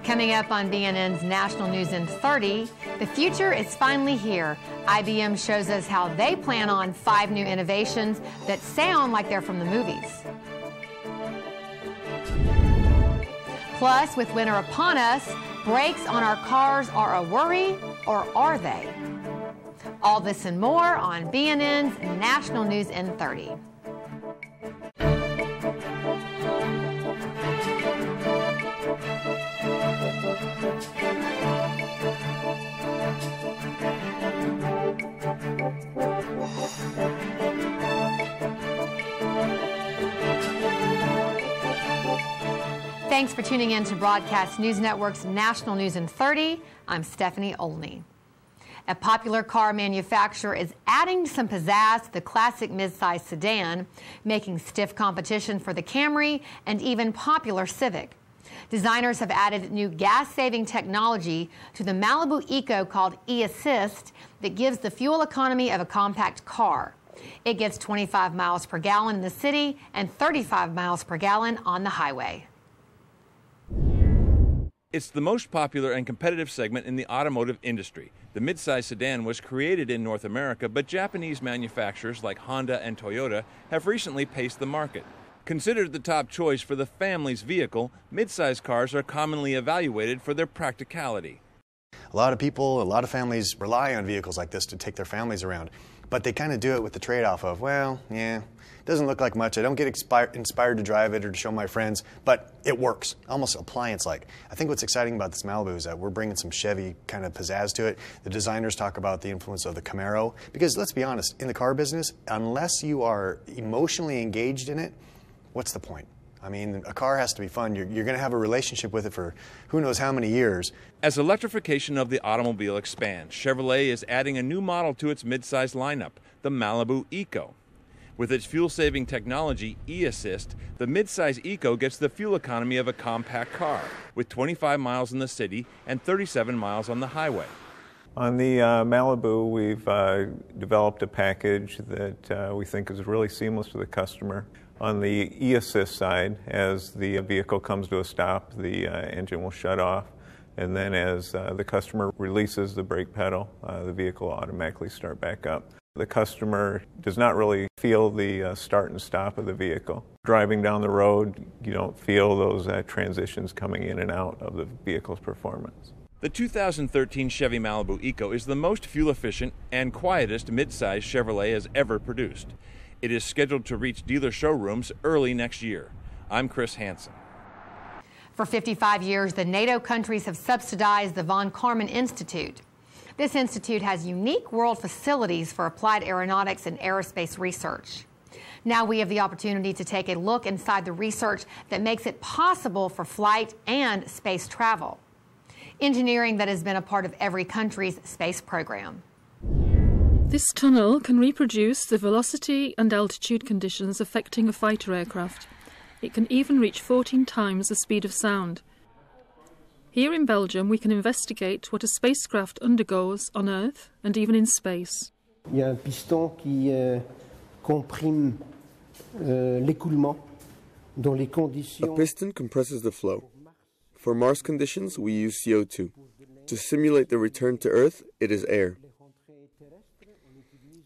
Coming up on BNN's National News in 30, the future is finally here. IBM shows us how they plan on 5 new innovations that sound like they're from the movies. Plus, with winter upon us, brakes on our cars are a worry, or are they? All this and more on BNN's National News in 30. Thanks for tuning in to Broadcast News Network's National News in 30. I'm Stephanie Olney. A popular car manufacturer is adding some pizzazz to the classic midsize sedan, making stiff competition for the Camry and even popular Civic. Designers have added new gas-saving technology to the Malibu Eco called eAssist that gives the fuel economy of a compact car. It gets 25 miles per gallon in the city and 35 miles per gallon on the highway. It's the most popular and competitive segment in the automotive industry. The midsize sedan was created in North America, but Japanese manufacturers like Honda and Toyota have recently paced the market. Considered the top choice for the family's vehicle, midsize cars are commonly evaluated for their practicality. A lot of people, a lot of families rely on vehicles like this to take their families around, but they kind of do it with the trade-off of, well, yeah, it doesn't look like much. I don't get inspired to drive it or to show my friends, but it works, almost appliance-like. I think what's exciting about this Malibu is that we're bringing some Chevy kind of pizzazz to it. The designers talk about the influence of the Camaro, because let's be honest, in the car business, unless you are emotionally engaged in it, what's the point? I mean, a car has to be fun. You're going to have a relationship with it for who knows how many years. As electrification of the automobile expands, Chevrolet is adding a new model to its midsize lineup, the Malibu Eco. With its fuel-saving technology, eAssist, the midsize Eco gets the fuel economy of a compact car, with 25 miles in the city and 37 miles on the highway. On the Malibu, we've developed a package that we think is really seamless to the customer. On the eAssist side, as the vehicle comes to a stop, the engine will shut off, and then as the customer releases the brake pedal, the vehicle will automatically start back up. The customer does not really feel the start and stop of the vehicle. Driving down the road, you don't feel those transitions coming in and out of the vehicle's performance. The 2013 Chevy Malibu Eco is the most fuel-efficient and quietest midsize Chevrolet has ever produced. It is scheduled to reach dealer showrooms early next year. I'm Chris Hansen. For 55 years, the NATO countries have subsidized the von Karman Institute. This institute has unique world facilities for applied aeronautics and aerospace research. Now we have the opportunity to take a look inside the research that makes it possible for flight and space travel. Engineering that has been a part of every country's space program. This tunnel can reproduce the velocity and altitude conditions affecting a fighter aircraft. It can even reach 14 times the speed of sound. Here in Belgium, we can investigate what a spacecraft undergoes on Earth and even in space. Il y a un piston qui comprime l'écoulement dans les conditions. A piston compresses the flow. For Mars conditions, we use CO2. To simulate the return to Earth, it is air.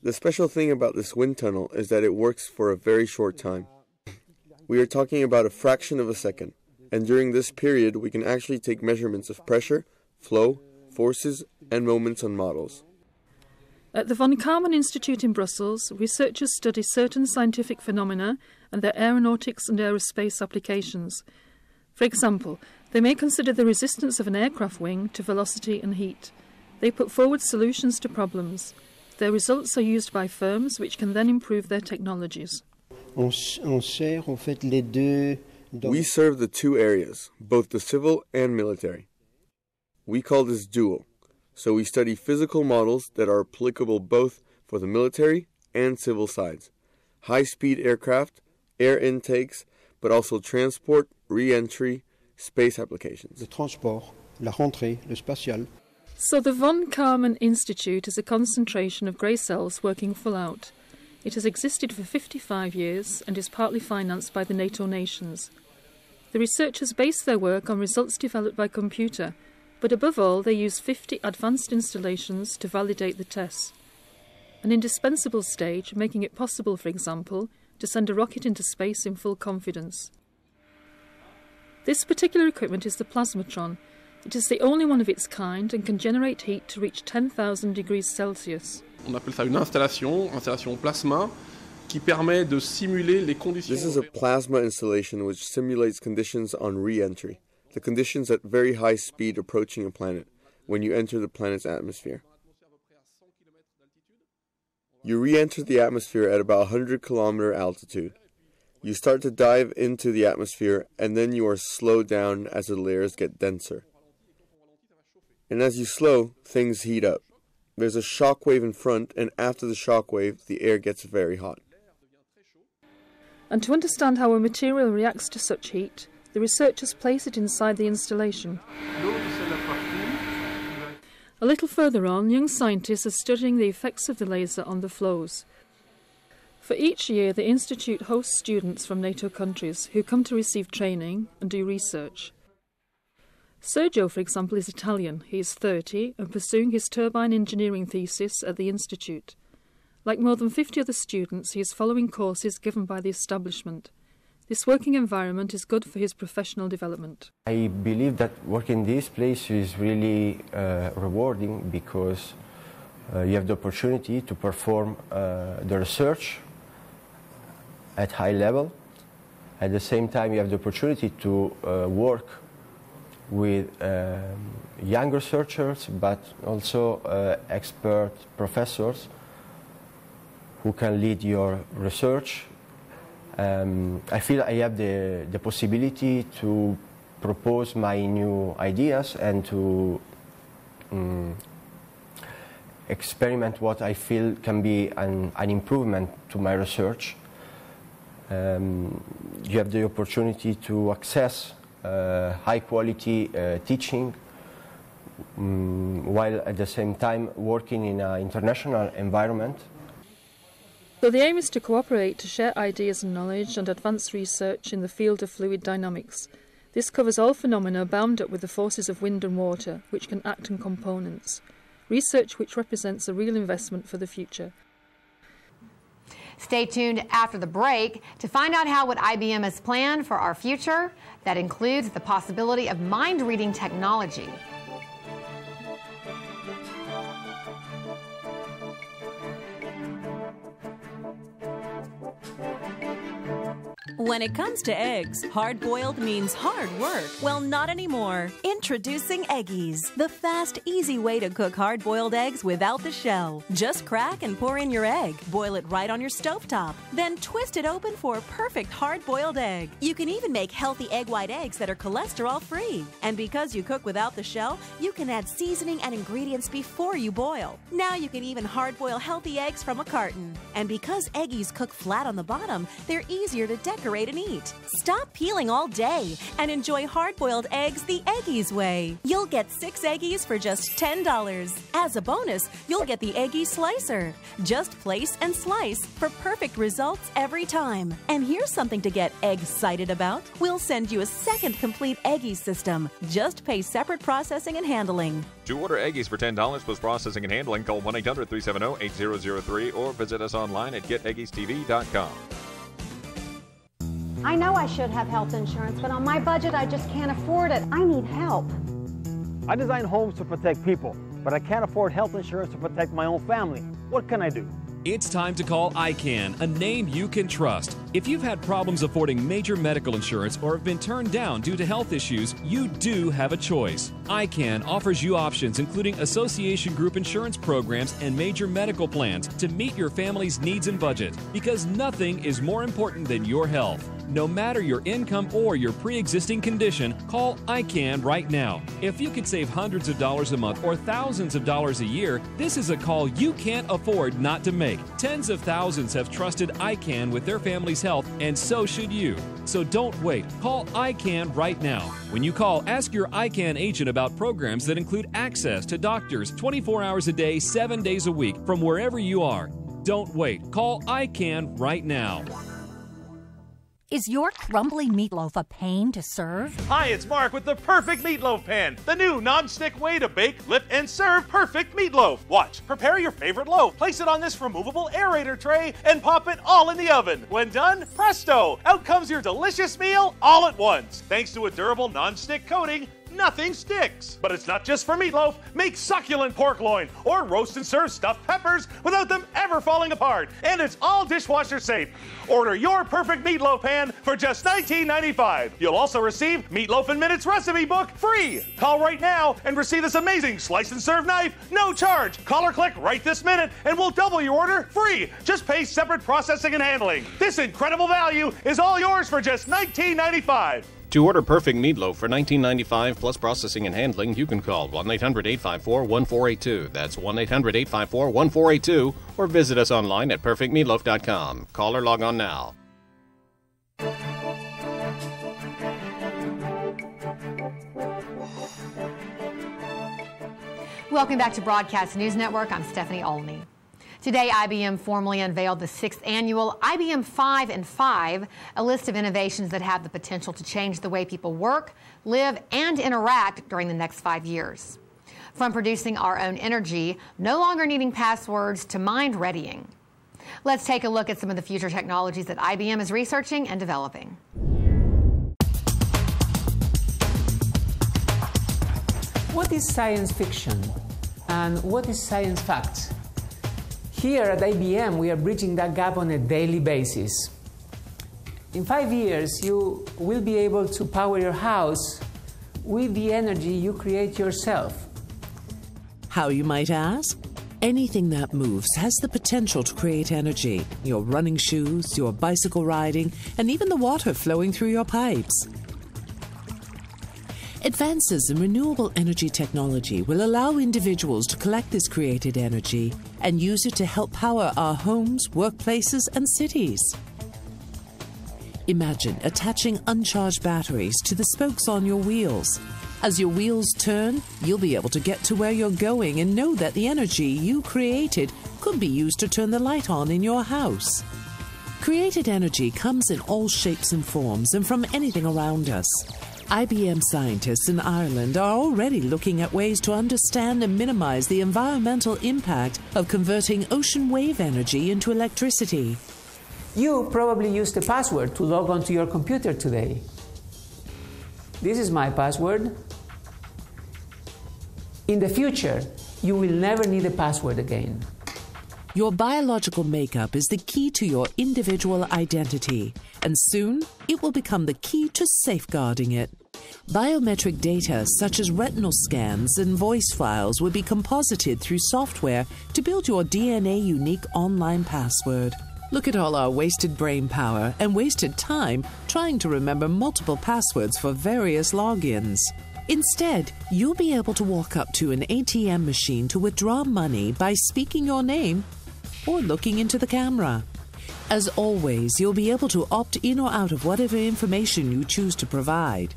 The special thing about this wind tunnel is that it works for a very short time. We are talking about a fraction of a second, and during this period we can actually take measurements of pressure, flow, forces, and moments on models. At the von Karman Institute in Brussels, researchers study certain scientific phenomena and their aeronautics and aerospace applications. For example, they may consider the resistance of an aircraft wing to velocity and heat. They put forward solutions to problems. Their results are used by firms which can then improve their technologies. We serve the two areas, both the civil and military. We call this dual, so we study physical models that are applicable both for the military and civil sides. High-speed aircraft, air intakes, but also transport, re-entry, space applications. Le transport, la rentrée, le spatial. So the von Karman Institute is a concentration of grey cells working full out. It has existed for 55 years and is partly financed by the NATO nations. The researchers base their work on results developed by computer, but above all they use 50 advanced installations to validate the tests. An indispensable stage, making it possible, for example, to send a rocket into space in full confidence. This particular equipment is the plasmatron. It is the only one of its kind and can generate heat to reach 10,000 degrees Celsius. On appelle ça une installation plasma, qui permet de simuler les conditions. This is a plasma installation which simulates conditions on re-entry, the conditions at very high speed approaching a planet, when you enter the planet's atmosphere. You re-enter the atmosphere at about 100-kilometer altitude. You start to dive into the atmosphere, and then you are slowed down as the layers get denser. And as you slow, things heat up. There's a shock wave in front, and after the shock wave, the air gets very hot. And to understand how a material reacts to such heat, the researchers place it inside the installation. A little further on, young scientists are studying the effects of the laser on the flows. For each year, the Institute hosts students from NATO countries who come to receive training and do research. Sergio, for example, is Italian. He is 30 and pursuing his turbine engineering thesis at the Institute. Like more than 50 other students, he is following courses given by the establishment. This working environment is good for his professional development. I believe that working in this place is really rewarding because you have the opportunity to perform the research at high level. At the same time, you have the opportunity to work with young researchers, but also expert professors who can lead your research. I feel I have the possibility to propose my new ideas and to experiment what I feel can be an improvement to my research. You have the opportunity to access high-quality teaching while at the same time working in an international environment. So the aim is to cooperate to share ideas and knowledge and advance research in the field of fluid dynamics. This covers all phenomena bound up with the forces of wind and water, which can act on components. Research which represents a real investment for the future. Stay tuned after the break to find out how what IBM has planned for our future. That includes the possibility of mind-reading technology. When it comes to eggs, hard-boiled means hard work. Well, not anymore. Introducing Eggies, the fast, easy way to cook hard-boiled eggs without the shell. Just crack and pour in your egg. Boil it right on your stovetop. Then twist it open for a perfect hard-boiled egg. You can even make healthy egg white eggs that are cholesterol-free. And because you cook without the shell, you can add seasoning and ingredients before you boil. Now you can even hard-boil healthy eggs from a carton. And because Eggies cook flat on the bottom, they're easier to decorate and eat. Stop peeling all day and enjoy hard-boiled eggs the Eggies way. You'll get 6 Eggies for just $10. As a bonus, you'll get the Eggie Slicer. Just place and slice for perfect results every time. And here's something to get egg-cited about. We'll send you a second complete Eggie system. Just pay separate processing and handling. To order Eggies for $10 plus processing and handling, call 1-800-370-8003 or visit us online at geteggiestv.com. I know I should have health insurance, but on my budget, I just can't afford it. I need help. I design homes to protect people, but I can't afford health insurance to protect my own family. What can I do? It's time to call ICANN, a name you can trust. If you've had problems affording major medical insurance or have been turned down due to health issues, you do have a choice. ICANN offers you options including association group insurance programs and major medical plans to meet your family's needs and budget, because nothing is more important than your health. No matter your income or your pre-existing condition, call ICANN right now. If you could save hundreds of dollars a month or thousands of dollars a year, this is a call you can't afford not to make. Tens of thousands have trusted ICANN with their family's health, and so should you. So don't wait. Call ICANN right now. When you call, ask your ICANN agent about programs that include access to doctors 24 hours a day, 7 days a week from wherever you are. Don't wait. Call ICANN right now. Is your crumbly meatloaf a pain to serve? Hi, it's Mark with the Perfect Meatloaf Pan, the new non-stick way to bake, lift, and serve perfect meatloaf. Watch, prepare your favorite loaf, place it on this removable aerator tray, and pop it all in the oven. When done, presto, out comes your delicious meal all at once. Thanks to a durable non-stick coating, nothing sticks. But it's not just for meatloaf. Make succulent pork loin or roast and serve stuffed peppers without them ever falling apart. And it's all dishwasher safe. Order your Perfect Meatloaf Pan for just $19.95. You'll also receive Meatloaf in Minutes recipe book free. Call right now and receive this amazing slice and serve knife, no charge. Call or click right this minute and we'll double your order free. Just pay separate processing and handling. This incredible value is all yours for just $19.95. To order Perfect Meatloaf for $19.95 plus processing and handling, you can call 1-800-854-1482. That's 1-800-854-1482, or visit us online at perfectmeatloaf.com. Call or log on now. Welcome back to Broadcast News Network. I'm Stephanie Olney. Today, IBM formally unveiled the 6th annual IBM 5 and 5, a list of innovations that have the potential to change the way people work, live, and interact during the next 5 years. From producing our own energy, no longer needing passwords, to mind readying. Let's take a look at some of the future technologies that IBM is researching and developing. What is science fiction and what is science fact? Here at IBM, we are bridging that gap on a daily basis. In 5 years, you will be able to power your house with the energy you create yourself. How, you might ask? Anything that moves has the potential to create energy. Your running shoes, your bicycle riding, and even the water flowing through your pipes. Advances in renewable energy technology will allow individuals to collect this created energy and use it to help power our homes, workplaces, and cities. Imagine attaching uncharged batteries to the spokes on your wheels. As your wheels turn, you'll be able to get to where you're going and know that the energy you created could be used to turn the light on in your house. Created energy comes in all shapes and forms and from anything around us. IBM scientists in Ireland are already looking at ways to understand and minimize the environmental impact of converting ocean wave energy into electricity. You probably used a password to log onto your computer today. This is my password. In the future, you will never need a password again. Your biological makeup is the key to your individual identity, and soon it will become the key to safeguarding it. Biometric data such as retinal scans and voice files will be composited through software to build your DNA unique online password. Look at all our wasted brain power and wasted time trying to remember multiple passwords for various logins. Instead, you'll be able to walk up to an ATM machine to withdraw money by speaking your name or looking into the camera. As always, you'll be able to opt in or out of whatever information you choose to provide.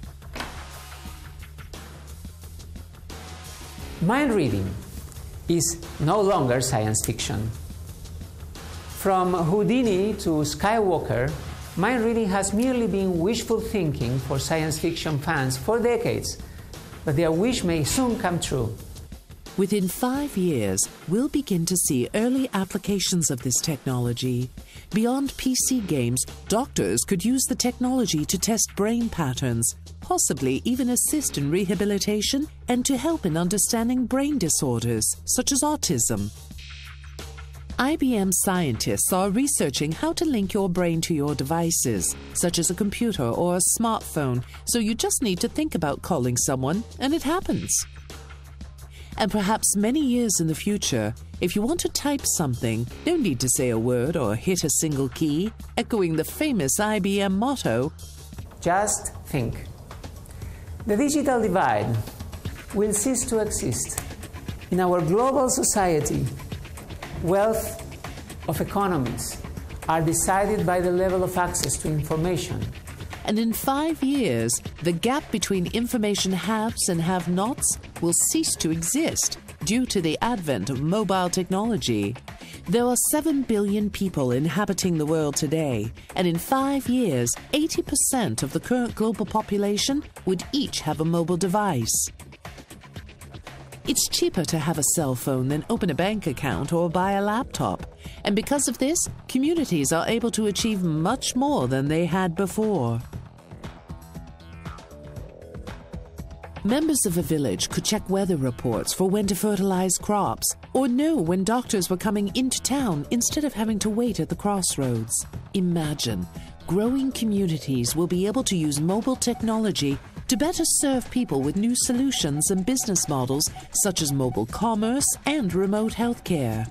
Mind reading is no longer science fiction. From Houdini to Skywalker, mind reading has merely been wishful thinking for science fiction fans for decades, but their wish may soon come true. Within 5 years, we'll begin to see early applications of this technology. Beyond PC games, doctors could use the technology to test brain patterns, possibly even assist in rehabilitation and to help in understanding brain disorders, such as autism. IBM scientists are researching how to link your brain to your devices, such as a computer or a smartphone, so you just need to think about calling someone and it happens. And perhaps many years in the future, if you want to type something, no need to say a word or hit a single key, echoing the famous IBM motto, just think. The digital divide will cease to exist. In our global society, wealth of economies are decided by the level of access to information. And in 5 years, the gap between information haves and have-nots will cease to exist due to the advent of mobile technology. There are 7 billion people inhabiting the world today, and in 5 years, 80% of the current global population would each have a mobile device. It's cheaper to have a cell phone than open a bank account or buy a laptop, and because of this, communities are able to achieve much more than they had before. Members of a village could check weather reports for when to fertilize crops, or know when doctors were coming into town instead of having to wait at the crossroads. Imagine, growing communities will be able to use mobile technology to better serve people with new solutions and business models such as mobile commerce and remote healthcare.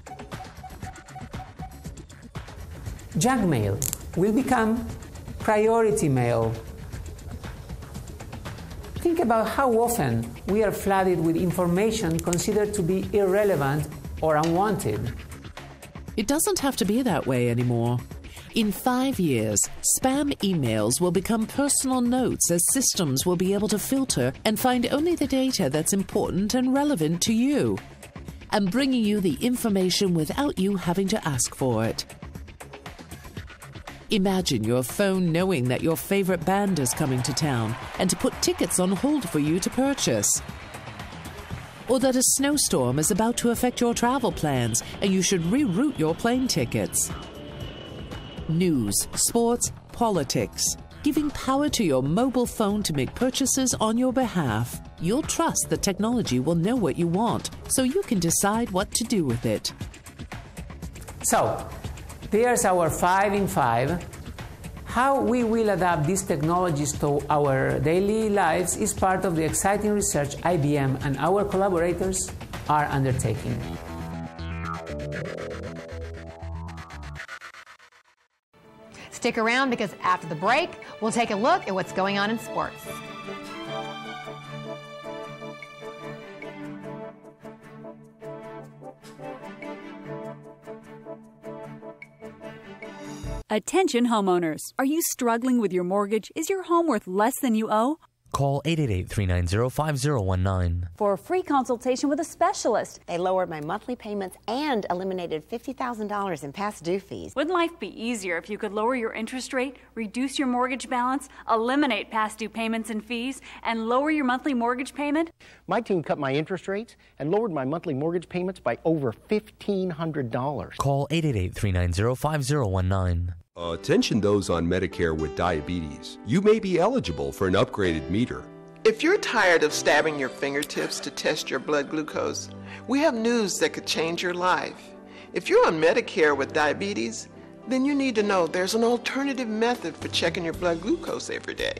Junk mail will become priority mail. Think about how often we are flooded with information considered to be irrelevant or unwanted. It doesn't have to be that way anymore. In 5 years, spam emails will become personal notes as systems will be able to filter and find only the data that's important and relevant to you, and bringing you the information without you having to ask for it. Imagine your phone knowing that your favorite band is coming to town and to put tickets on hold for you to purchase. Or that a snowstorm is about to affect your travel plans and you should reroute your plane tickets. News, sports, politics. Giving power to your mobile phone to make purchases on your behalf. You'll trust the technology will know what you want, so you can decide what to do with it. So, there's our 5 in 5. How we will adapt these technologies to our daily lives is part of the exciting research IBM and our collaborators are undertaking. Stick around because after the break, we'll take a look at what's going on in sports. Attention homeowners. Are you struggling with your mortgage? Is your home worth less than you owe? Call 888-390-5019 for a free consultation with a specialist. They lowered my monthly payments and eliminated $50,000 in past due fees. Wouldn't life be easier if you could lower your interest rate, reduce your mortgage balance, eliminate past due payments and fees, and lower your monthly mortgage payment? My team cut my interest rates and lowered my monthly mortgage payments by over $1,500. Call 888-390-5019. Attention those on Medicare with diabetes. You may be eligible for an upgraded meter. If you're tired of stabbing your fingertips to test your blood glucose, we have news that could change your life. If you're on Medicare with diabetes, then you need to know there's an alternative method for checking your blood glucose every day.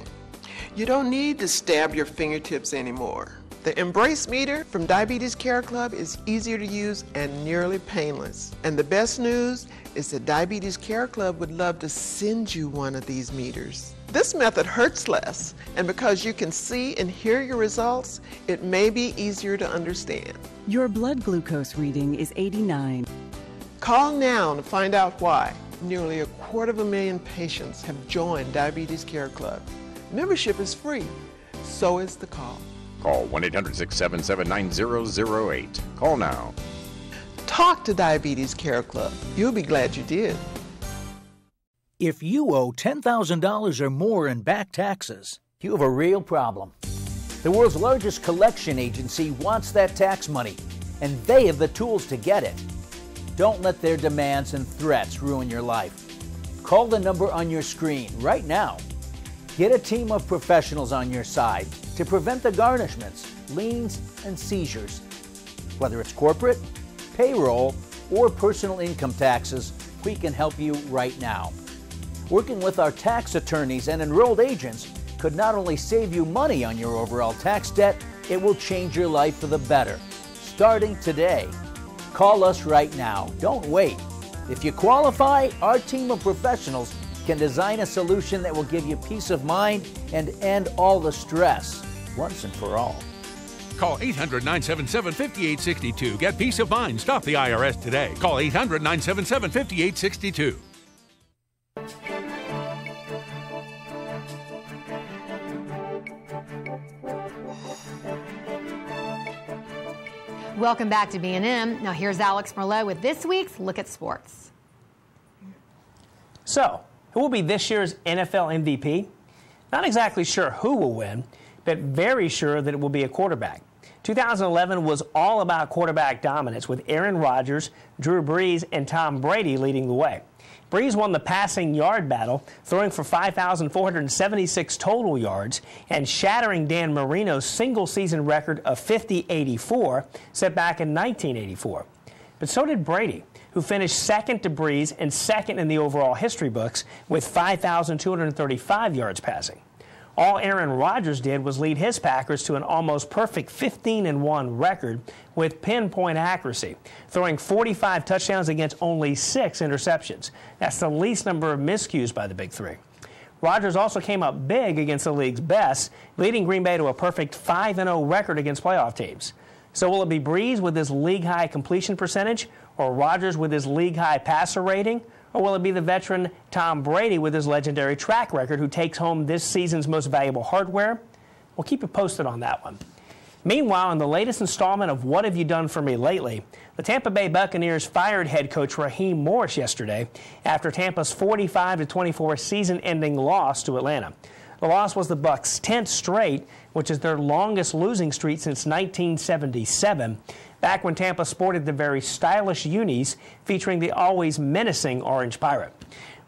You don't need to stab your fingertips anymore. The Embrace meter from Diabetes Care Club is easier to use and nearly painless. And the best news is that Diabetes Care Club would love to send you one of these meters. This method hurts less, and because you can see and hear your results, it may be easier to understand. Your blood glucose reading is 89. Call now to find out why. Nearly 250,000 patients have joined Diabetes Care Club. Membership is free, so is the call. Call 1-800-677-9008. Call now. Talk to Diabetes Care Club. You'll be glad you did. If you owe $10,000 or more in back taxes, you have a real problem. The world's largest collection agency wants that tax money, and they have the tools to get it. Don't let their demands and threats ruin your life. Call the number on your screen right now. Get a team of professionals on your side to prevent the garnishments, liens, and seizures. Whether it's corporate, payroll, or personal income taxes, we can help you right now. Working with our tax attorneys and enrolled agents could not only save you money on your overall tax debt, it will change your life for the better. Starting today. Call us right now. Don't wait. If you qualify, our team of professionals can design a solution that will give you peace of mind and end all the stress once and for all. Call 800-977-5862. Get peace of mind. Stop the IRS today. Call 800-977-5862. Welcome back to B&M. Now here's Alex Merlot with this week's Look at Sports. So, who will be this year's NFL MVP? Not exactly sure who will win, but very sure that it will be a quarterback. 2011 was all about quarterback dominance with Aaron Rodgers, Drew Brees, and Tom Brady leading the way. Brees won the passing yard battle, throwing for 5,476 total yards and shattering Dan Marino's single-season record of 50-84 set back in 1984. But so did Brady, who finished second to Brees and second in the overall history books with 5,235 yards passing. All Aaron Rodgers did was lead his Packers to an almost perfect 15-1 record with pinpoint accuracy, throwing 45 touchdowns against only 6 interceptions. That's the least number of miscues by the Big Three. Rodgers also came up big against the league's best, leading Green Bay to a perfect 5-0 record against playoff teams. So will it be Brees with his league-high completion percentage, or Rodgers with his league-high passer rating? Or will it be the veteran Tom Brady with his legendary track record who takes home this season's most valuable hardware? We'll keep you posted on that one. Meanwhile, in the latest installment of What Have You Done For Me Lately, the Tampa Bay Buccaneers fired head coach Raheem Morris yesterday after Tampa's 45-24 season-ending loss to Atlanta. The loss was the Bucs' 10th straight, which is their longest losing streak since 1977. Back when Tampa sported the very stylish unis featuring the always menacing Orange Pirate.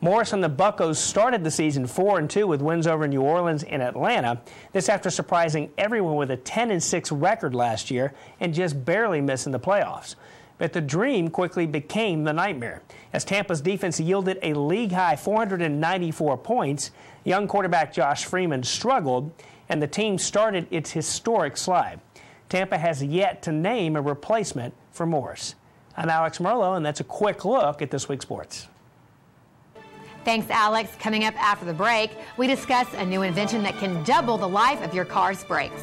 Morris and the Buccos started the season 4-2 with wins over New Orleans and Atlanta. This after surprising everyone with a 10-6 record last year and just barely missing the playoffs. But the dream quickly became the nightmare as Tampa's defense yielded a league-high 494 points. Young quarterback Josh Freeman struggled, and the team started its historic slide. Tampa has yet to name a replacement for Morris. I'm Alex Merlo, and that's a quick look at this week's sports. Thanks, Alex. Coming up after the break, we discuss a new invention that can double the life of your car's brakes.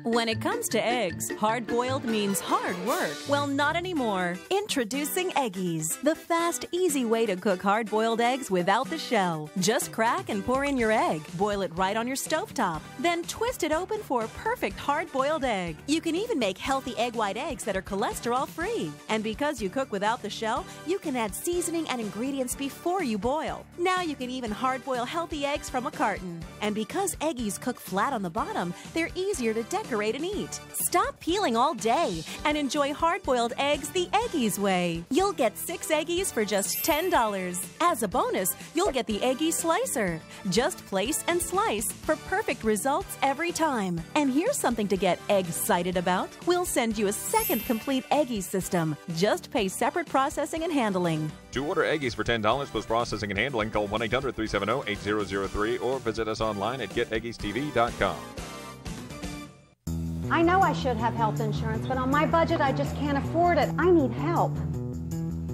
When it comes to eggs, hard-boiled means hard work. Well, not anymore. Introducing Eggies, the fast, easy way to cook hard-boiled eggs without the shell. Just crack and pour in your egg. Boil it right on your stovetop. Then twist it open for a perfect hard-boiled egg. You can even make healthy egg white eggs that are cholesterol-free. And because you cook without the shell, you can add seasoning and ingredients before you boil. Now you can even hard-boil healthy eggs from a carton. And because Eggies cook flat on the bottom, they're easier to decorate and eat. Stop peeling all day and enjoy hard-boiled eggs the Eggies way. You'll get 6 Eggies for just $10. As a bonus, you'll get the Eggie Slicer. Just place and slice for perfect results every time. And here's something to get egg-cited about. We'll send you a second complete Eggie system. Just pay separate processing and handling. To order Eggies for $10 plus processing and handling, call 1-800-370-8003 or visit us online at geteggiestv.com. I know I should have health insurance, but on my budget, I just can't afford it. I need help.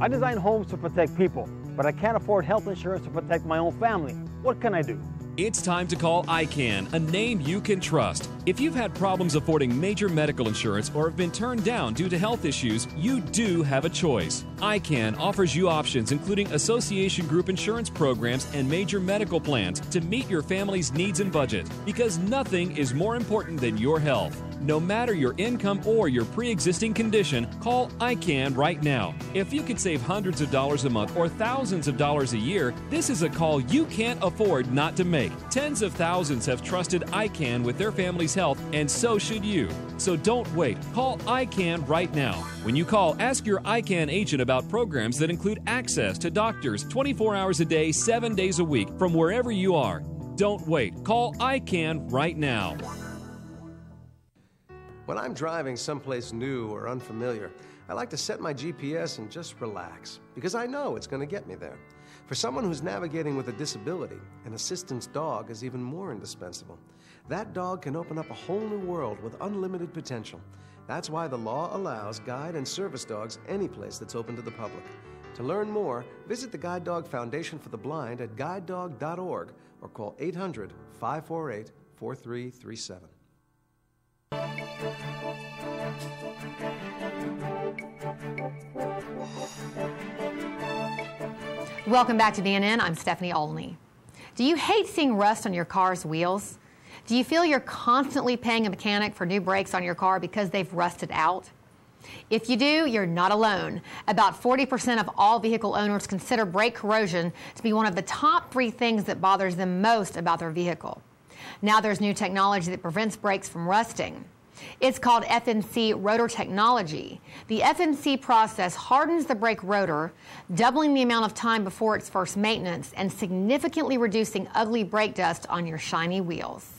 I design homes to protect people, but I can't afford health insurance to protect my own family. What can I do? It's time to call ICANN, a name you can trust. If you've had problems affording major medical insurance or have been turned down due to health issues, you do have a choice. ICANN offers you options including association group insurance programs and major medical plans to meet your family's needs and budget, because nothing is more important than your health. No matter your income or your pre-existing condition, call ICANN right now. If you could save hundreds of dollars a month or thousands of dollars a year, this is a call you can't afford not to make. Tens of thousands have trusted ICANN with their family's health, and so should you. So don't wait. Call ICANN right now. When you call, ask your ICANN agent about programs that include access to doctors 24 hours a day, 7 days a week from wherever you are. Don't wait. Call ICANN right now. When I'm driving someplace new or unfamiliar, I like to set my GPS and just relax, because I know it's going to get me there. For someone who's navigating with a disability, an assistance dog is even more indispensable. That dog can open up a whole new world with unlimited potential. That's why the law allows guide and service dogs any place that's open to the public. To learn more, visit the Guide Dog Foundation for the Blind at guidedog.org or call 800-548-4337. Welcome back to BNN. I'm Stephanie Olney. Do you hate seeing rust on your car's wheels? Do you feel you're constantly paying a mechanic for new brakes on your car because they've rusted out? If you do, you're not alone. About 40% of all vehicle owners consider brake corrosion to be one of the top 3 things that bothers them most about their vehicle. Now there's new technology that prevents brakes from rusting. It's called FNC rotor technology. The FNC process hardens the brake rotor, doubling the amount of time before its first maintenance and significantly reducing ugly brake dust on your shiny wheels.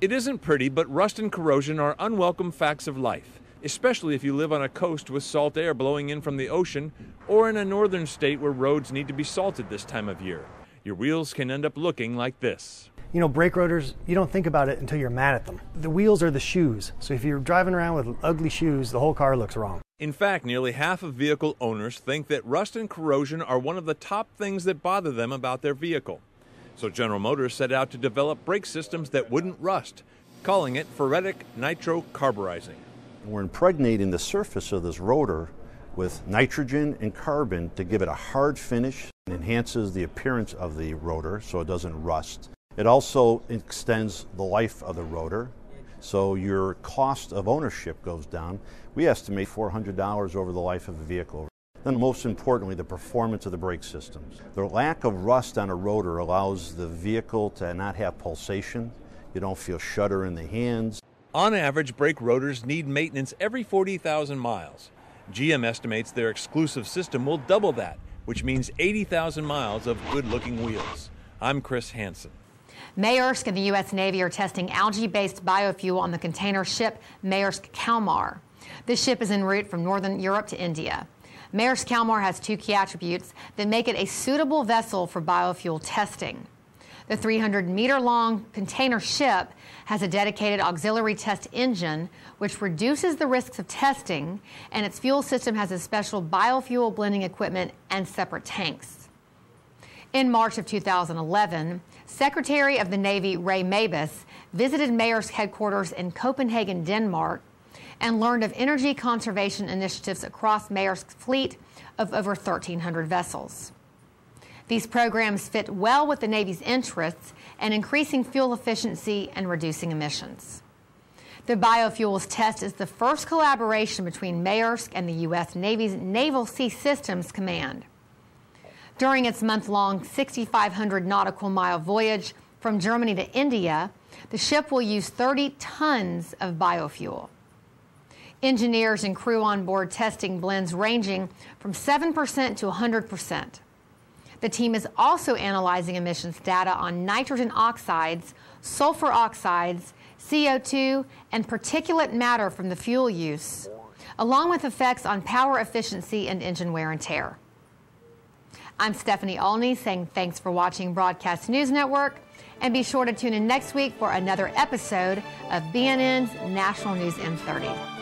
It isn't pretty, but rust and corrosion are unwelcome facts of life, especially if you live on a coast with salt air blowing in from the ocean or in a northern state where roads need to be salted this time of year. Your wheels can end up looking like this. You know, brake rotors, you don't think about it until you're mad at them. The wheels are the shoes, so if you're driving around with ugly shoes, the whole car looks wrong. In fact, nearly half of vehicle owners think that rust and corrosion are one of the top things that bother them about their vehicle. So General Motors set out to develop brake systems that wouldn't rust, calling it ferritic nitrocarburizing. We're impregnating the surface of this rotor with nitrogen and carbon to give it a hard finish and enhances the appearance of the rotor so it doesn't rust. It also extends the life of the rotor, so your cost of ownership goes down. We estimate $400 over the life of the vehicle. Then most importantly, the performance of the brake systems. The lack of rust on a rotor allows the vehicle to not have pulsation. You don't feel shudder in the hands. On average, brake rotors need maintenance every 40,000 miles. GM estimates their exclusive system will double that, which means 80,000 miles of good-looking wheels. I'm Chris Hansen. Maersk and the U.S. Navy are testing algae-based biofuel on the container ship Maersk Kalmar. This ship is en route from northern Europe to India. Maersk Kalmar has 2 key attributes that make it a suitable vessel for biofuel testing. The 300-meter-long container ship has a dedicated auxiliary test engine, which reduces the risks of testing, and its fuel system has a special biofuel blending equipment and separate tanks. In March of 2011, Secretary of the Navy Ray Mabus visited Maersk headquarters in Copenhagen, Denmark, and learned of energy conservation initiatives across Maersk's fleet of over 1,300 vessels. These programs fit well with the Navy's interests in increasing fuel efficiency and reducing emissions. The biofuels test is the first collaboration between Maersk and the U.S. Navy's Naval Sea Systems Command. During its month-long 6,500 nautical mile voyage from Germany to India, the ship will use 30 tons of biofuel. Engineers and crew on board testing blends ranging from 7% to 100%. The team is also analyzing emissions data on nitrogen oxides, sulfur oxides, CO2, and particulate matter from the fuel use, along with effects on power efficiency and engine wear and tear. I'm Stephanie Olney saying thanks for watching Broadcast News Network, and be sure to tune in next week for another episode of BNN's National News in 30.